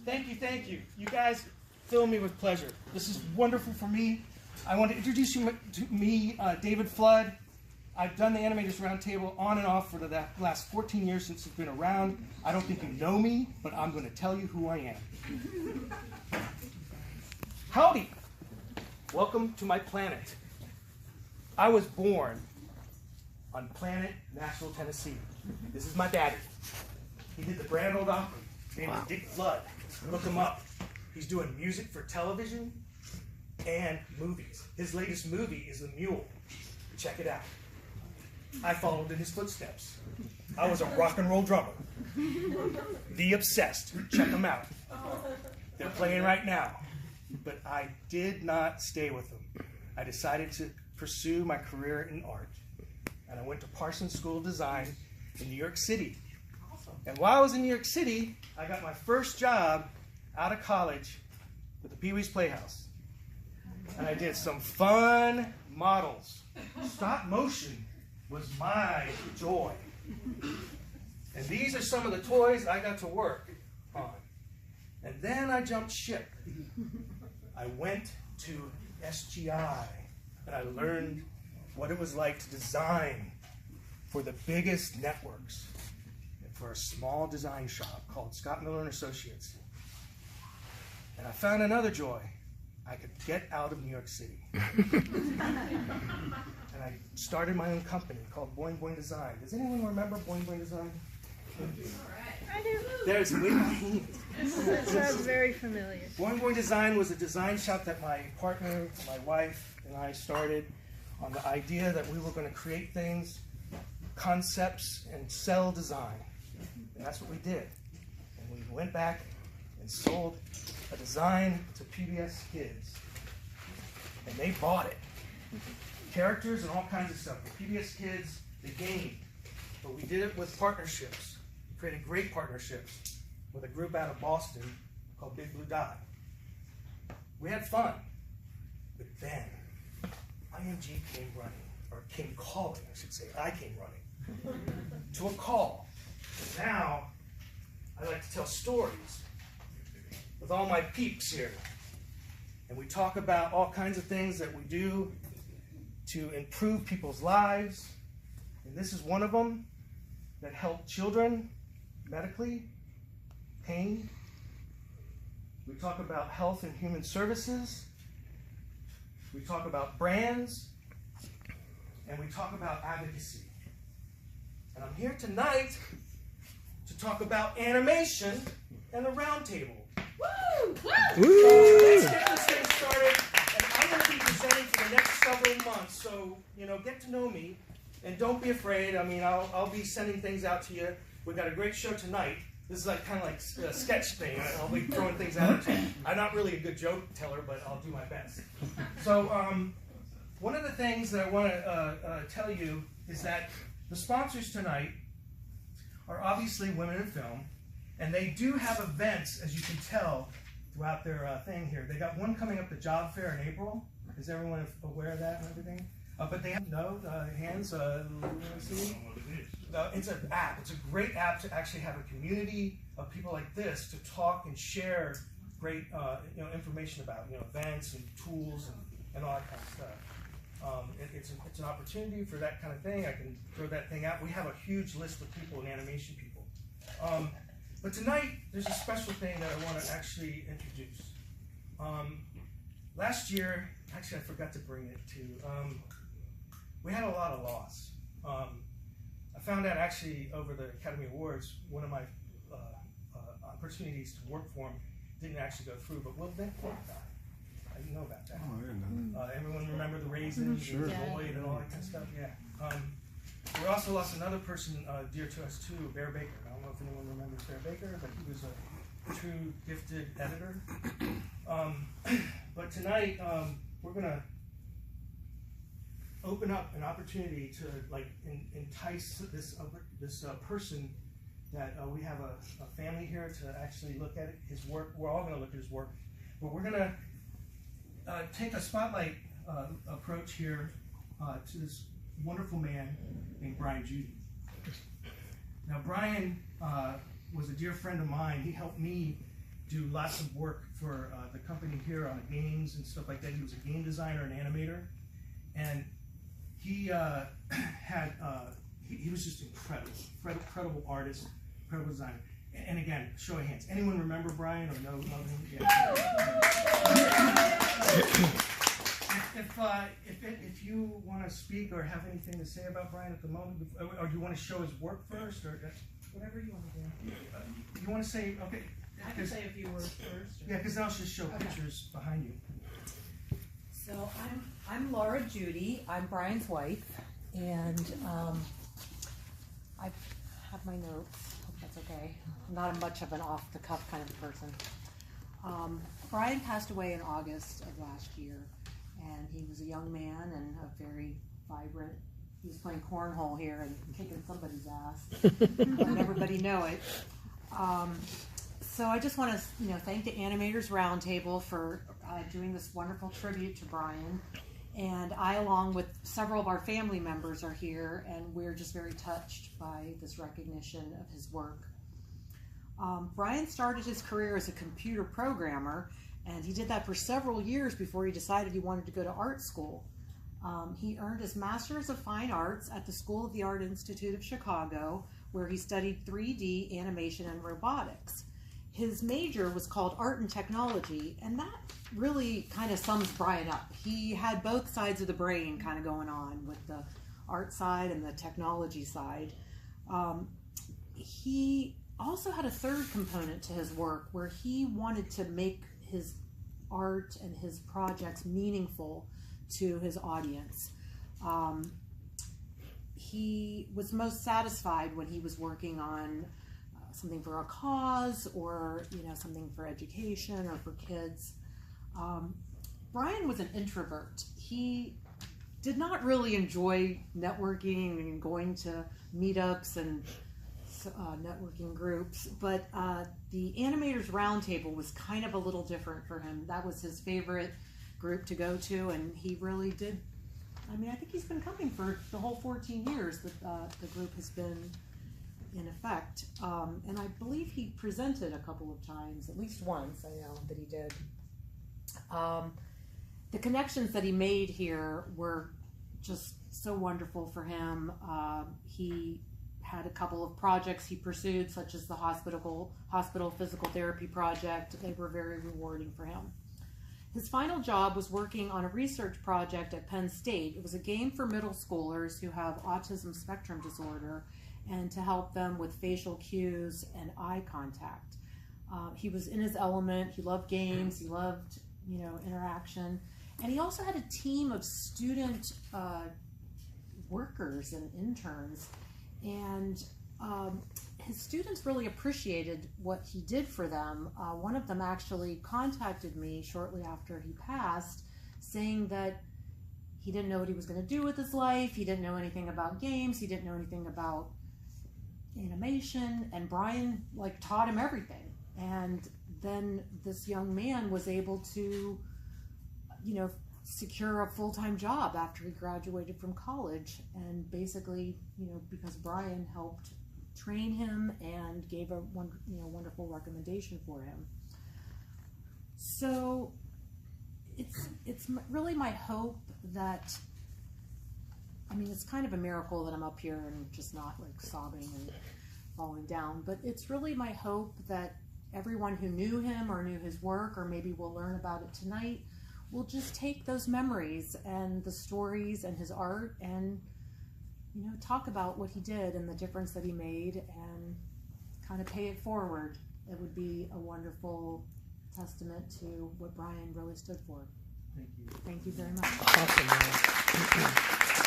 Thank you, thank you. You guys fill me with pleasure. This is wonderful for me. I want to introduce you to me, David Flood. I've done the Animators Roundtable on and off for the last 14 years since it's been around. I don't think you know me, but I'm going to tell you who I am. Howdy. Welcome to my planet. I was born on planet Nashville, Tennessee. This is my daddy. He did the Grand Ole Opry. His name is Dick Flood. Look him up. He's doing music for television and movies. His latest movie is The Mule. Check it out. I followed in his footsteps. I was a rock and roll drummer. The Obsessed. Check them out. They're playing right now. But I did not stay with them. I decided to pursue my career in art. And I went to Parsons School of Design in New York City. And while I was in New York City, I got my first job out of college with the Pee Wee's Playhouse. And I did some fun models. Stop motion was my joy. And these are some of the toys I got to work on. And then I jumped ship. I went to SGI, and I learned what it was like to design for the biggest networks for a small design shop called Scott Miller & Associates. And I found another joy. I could get out of New York City. And I started my own company called Boing Boing Design. Does anyone remember Boing Boing Design? I do. There's way behind. That sounds very familiar. Boing Boing Design was a design shop that my partner, my wife, and I started on the idea that we were going to create things, concepts, and sell design. And that's what we did. And we went back and sold a design to PBS Kids. And they bought it. Characters and all kinds of stuff. For PBS Kids, the game. But we did it with partnerships. We created great partnerships with a group out of Boston called Big Blue Dot. We had fun. But then, IMG came running, or came calling, I should say. I came running to a call. And now, I like to tell stories with all my peeps here. And we talk about all kinds of things that we do to improve people's lives. And this is one of them that help children medically, pain. We talk about health and human services. We talk about brands. And we talk about advocacy. And I'm here tonight to talk about animation and a roundtable. Woo! Woo! Let's get this thing started. And I'm going to be presenting for the next several months. So, get to know me. And don't be afraid. I mean, I'll be sending things out to you. We've got a great show tonight. This is kind of like a sketch thing. I'll be throwing things out at you. I'm not really a good joke teller, but I'll do my best. So one of the things that I want to tell you is that the sponsors tonight are obviously Women in Film. And they do have events, as you can tell, throughout their thing here. They got one coming up, the job fair in April. Is everyone aware of that and everything? But they have hands. See? It's an app. It's a great app to actually have a community of people like this to talk and share great information about events and tools and all that kind of stuff. It's an opportunity for that kind of thing. I can throw that thing out. We have a huge list of people and animation people. But tonight, there's a special thing that I want to actually introduce. Last year, actually I forgot to bring it to, we had a lot of loss. I found out actually over the Academy Awards, one of my opportunities to work for him didn't actually go through, but Will Benford died. I didn't know about that. Oh, I didn't know. Everyone remember the Raisins, Sure. and Lloyd, and all that kind of stuff? Yeah. We also lost another person dear to us too, Bear Baker. I don't know if anyone remembers Bear Baker, but he was a true gifted editor. But tonight we're going to open up an opportunity to entice this person that we have a family here to actually look at his work. We're all going to look at his work, but we're going to take a spotlight approach here to this wonderful man named Brian Judy. Now Brian was a dear friend of mine. He helped me do lots of work for the company here on the games and stuff like that. He was a game designer and animator, and he he was just incredible artist, incredible designer. And again, show of hands. Anyone remember Brian or know him? Yeah. If you want to speak or have anything to say about Brian at the moment, or do you want to show his work first, or whatever you want to do. You want to say, okay? I can say a few words first. Yeah, because I'll just show pictures behind you. So I'm Laura Judy. I'm Brian's wife, and I have my notes. Hope that's okay. I'm not much of an off-the-cuff kind of person. Brian passed away in August of last year, and he was a young man and a very vibrant. He was playing cornhole here and kicking somebody's ass, letting everybody know it. So I just want to, thank the Animators Roundtable for doing this wonderful tribute to Brian. And I, along with several of our family members, are here, and we're just very touched by this recognition of his work. Brian started his career as a computer programmer, and he did that for several years before he decided he wanted to go to art school. He earned his Master's of Fine Arts at the School of the Art Institute of Chicago, where he studied 3D animation and robotics. His major was called Art and Technology, and that really kind of sums Brian up. He had both sides of the brain kind of going on, with the art side and the technology side. He also had a third component to his work where he wanted to make his art and his projects meaningful to his audience. He was most satisfied when he was working on something for a cause, or something for education or for kids. Brian was an introvert. He did not really enjoy networking and going to meetups and networking groups, but the Animators Roundtable was kind of a little different for him. That was his favorite group to go to, and he really did. I mean, I think he's been coming for the whole 14 years that the group has been in effect, and I believe he presented a couple of times, at least once I know that he did. The connections that he made here were just so wonderful for him. He had a couple of projects he pursued, such as the hospital physical therapy project. They were very rewarding for him. His final job was working on a research project at Penn State. It was a game for middle schoolers who have autism spectrum disorder, and to help them with facial cues and eye contact. He was in his element. He loved games. He loved, interaction. And he also had a team of student workers and interns. And his students really appreciated what he did for them. One of them actually contacted me shortly after he passed, saying that he didn't know what he was going to do with his life. He didn't know anything about games. He didn't know anything about animation, and Brian taught him everything. And then this young man was able to secure a full-time job after he graduated from college, and basically because Brian helped train him and gave a wonderful recommendation for him. So it's really my hope that, it's kind of a miracle that I'm up here and just not sobbing and falling down, but it's really my hope that everyone who knew him or knew his work, or maybe will learn about it tonight, will just take those memories and the stories and his art and talk about what he did and the difference that he made, and kind of pay it forward. It would be a wonderful testament to what Brian really stood for. Thank you. Thank you very much. Awesome.